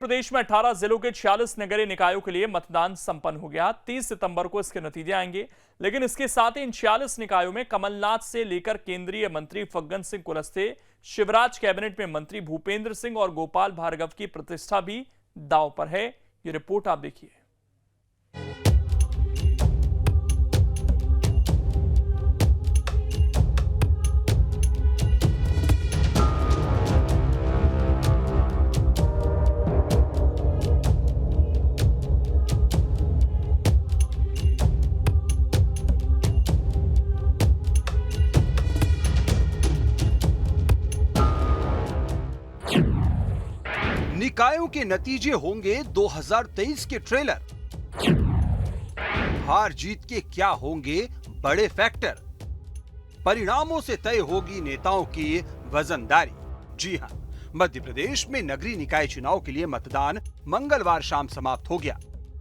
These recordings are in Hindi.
प्रदेश में 18 जिलों के 46 नगरीय निकायों के लिए मतदान संपन्न हो गया। 30 सितंबर को इसके नतीजे आएंगे, लेकिन इसके साथ ही इन 46 निकायों में कमलनाथ से लेकर केंद्रीय मंत्री फग्गन सिंह कुलस्ते, शिवराज कैबिनेट में मंत्री भूपेंद्र सिंह और गोपाल भार्गव की प्रतिष्ठा भी दांव पर है। ये रिपोर्ट आप देखिए। निकायों के नतीजे होंगे 2023 के ट्रेलर। हार जीत के क्या होंगे बड़े फैक्टर। परिणामों से तय होगी नेताओं की वजनदारी। जी हां, मध्य प्रदेश में नगरीय निकाय चुनाव के लिए मतदान मंगलवार शाम समाप्त हो गया।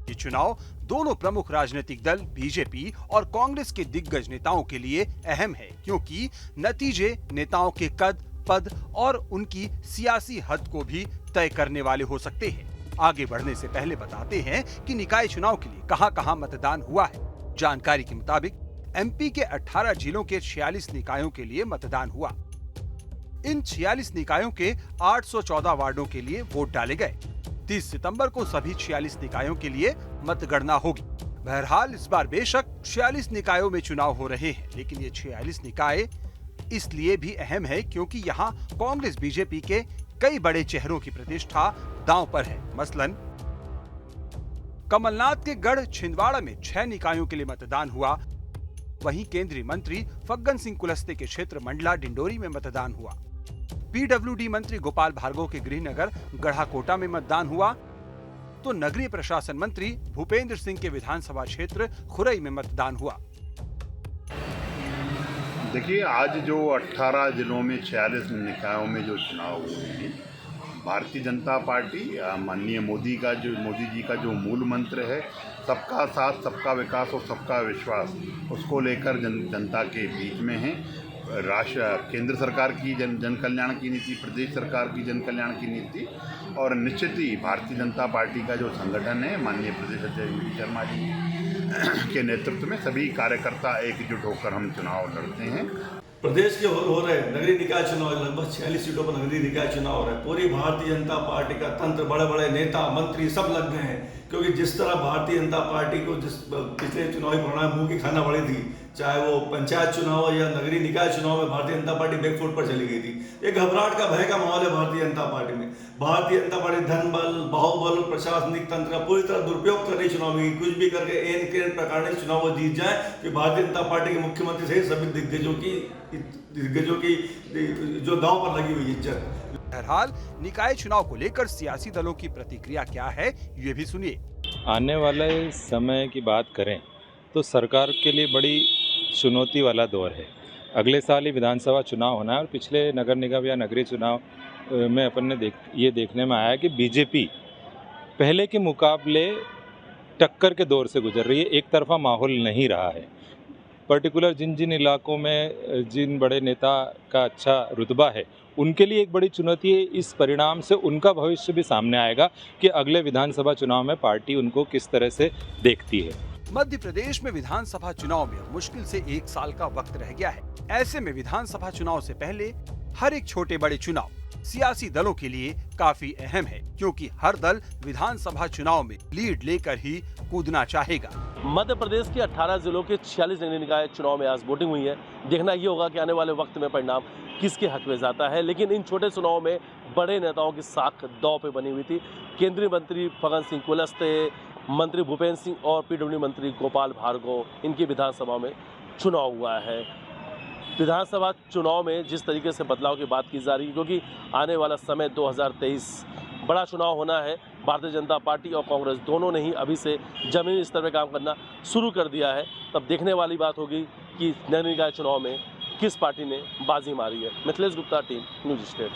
ये चुनाव दोनों प्रमुख राजनीतिक दल बीजेपी और कांग्रेस के दिग्गज नेताओं के लिए अहम है, क्योंकि नतीजे नेताओं के कद, पद और उनकी सियासी हद को भी तय करने वाले हो सकते हैं। आगे बढ़ने से पहले बताते हैं कि निकाय चुनाव के लिए कहां-कहां मतदान हुआ है। जानकारी के मुताबिक एमपी के 18 जिलों के 46 निकायों के लिए मतदान हुआ। इन 46 निकायों के 814 वार्डों के लिए वोट डाले गए। 30 सितंबर को सभी 46 निकायों के लिए मतगणना होगी। बहरहाल इस बार बेशक 46 निकायों में चुनाव हो रहे हैं, लेकिन ये 46 निकाय इसलिए भी अहम है क्योंकि यहाँ कांग्रेस बीजेपी के कई बड़े चेहरों की प्रतिष्ठा दांव पर है। मसलन कमलनाथ के गढ़ छिंदवाड़ा में 6 निकायों के लिए मतदान हुआ। वहीं केंद्रीय मंत्री फग्गन सिंह कुलस्ते के क्षेत्र मंडला डिंडोरी में मतदान हुआ। पीडब्ल्यूडी मंत्री गोपाल भार्गव के गृहनगर गढ़ाकोटा में मतदान हुआ, तो नगरीय प्रशासन मंत्री भूपेंद्र सिंह के विधानसभा क्षेत्र खुरई में मतदान हुआ। देखिए, आज जो 18 जिलों में 46 निकायों में जो चुनाव हुए हैं, भारतीय जनता पार्टी माननीय मोदी जी का जो मूल मंत्र है, सबका साथ, सबका विकास और सबका विश्वास, उसको लेकर जनता के बीच में है। केंद्र सरकार की जन कल्याण की नीति, प्रदेश सरकार की जन कल्याण की नीति और निश्चित ही भारतीय जनता पार्टी का जो संगठन है, माननीय प्रदेश अध्यक्ष वी शर्मा जी के नेतृत्व में सभी कार्यकर्ता एकजुट होकर हम चुनाव लड़ते हैं। प्रदेश के हो रहे नगरीय निकाय चुनाव, लगभग 46 सीटों पर नगरीय निकाय चुनाव हो रहा है। पूरी भारतीय जनता पार्टी का तंत्र, बड़े बड़े नेता मंत्री सब लग गए हैं, क्योंकि जिस तरह भारतीय जनता पार्टी को जिस पिछले चुनावी परिणाम मुंह की खाना पड़ी थी, चाहे वो पंचायत चुनाव या नगरीय निकाय चुनाव में भारतीय जनता पार्टी बैकफुट पर चली गई थी। एक घबराहट का, भय का माहौल है भारतीय जनता पार्टी में। भारतीय जनता पार्टी धन बल, बाहुबल, प्रशासनिक तंत्र का पूरी तरह दुरुपयोग कर रही चुनाव में, कुछ भी करके एन के प्रकार से चुनाव को जीत जाए कि भारतीय जनता पार्टी के मुख्यमंत्री सहित सभी दिग्गजों की जो दांव पर लगी हुई इज्जत। बहरहाल निकाय चुनाव को लेकर सियासी दलों की प्रतिक्रिया क्या है, ये भी सुनिए। आने वाले समय की बात करें तो सरकार के लिए बड़ी चुनौती वाला दौर है। अगले साल ही विधानसभा चुनाव होना है और पिछले नगर निगम या नगरीय चुनाव में अपन ने ये देखने में आया कि बीजेपी पहले के मुकाबले टक्कर के दौर से गुजर रही है। एक तरफा माहौल नहीं रहा है। पर्टिकुलर जिन इलाकों में जिन बड़े नेता का अच्छा रुतबा है, उनके लिए एक बड़ी चुनौती है। इस परिणाम से उनका भविष्य भी सामने आएगा कि अगले विधानसभा चुनाव में पार्टी उनको किस तरह से देखती है। मध्य प्रदेश में विधानसभा चुनाव में मुश्किल से 1 साल का वक्त रह गया है। ऐसे में विधानसभा चुनाव से पहले हर एक छोटे बड़े चुनाव सियासी दलों के लिए काफी अहम है, क्योंकि हर दल विधानसभा चुनाव में लीड लेकर ही कूदना चाहेगा। मध्य प्रदेश के 18 जिलों के 46 नगरीय निकाय चुनाव में आज वोटिंग हुई है। देखना ये होगा कि आने वाले वक्त में परिणाम किसके हक में जाता है। लेकिन इन छोटे चुनाव में बड़े नेताओं की साख दांव पे बनी हुई थी। केंद्रीय मंत्री फग्गन सिंह कुलस्ते, मंत्री भूपेंद्र सिंह और पीडब्ल्यूडी मंत्री गोपाल भार्गव, इनकी विधानसभा में चुनाव हुआ है। विधानसभा चुनाव में जिस तरीके से बदलाव की बात की जा रही है, क्योंकि आने वाला समय 2023 बड़ा चुनाव होना है। भारतीय जनता पार्टी और कांग्रेस दोनों ने ही अभी से जमीनी स्तर पर काम करना शुरू कर दिया है। तब देखने वाली बात होगी कि नगरीय निकाय चुनाव में किस पार्टी ने बाजी मारी है। Mithilesh Gupta, team news state.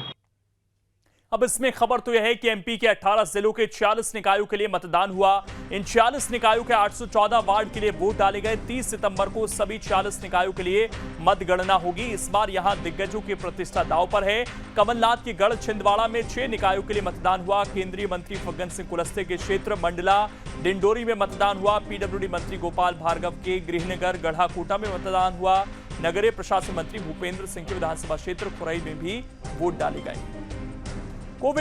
अब इसमें खबर तो यह है कि एमपी के 18 जिलों के 46 निकायों के लिए मतदान हुआ। इन 46 निकायों के 814 वार्ड के लिए वोट डाले गए। 30 सितंबर को सभी 46 निकायों के लिए मतगणना होगी। इस बार यहां दिग्गजों की प्रतिष्ठा दांव पर है। कमलनाथ के गढ़ छिंदवाड़ा में 6 निकायों के लिए मतदान हुआ। केंद्रीय मंत्री फग्गन सिंह कुलस्ते के क्षेत्र मंडला डिंडोरी में मतदान हुआ। पीडब्ल्यूडी मंत्री गोपाल भार्गव के गृहनगर गढ़ाकोटा में मतदान हुआ। नगरीय प्रशासन मंत्री भूपेंद्र सिंह के विधानसभा क्षेत्र खुरई में भी वोट डाले गए।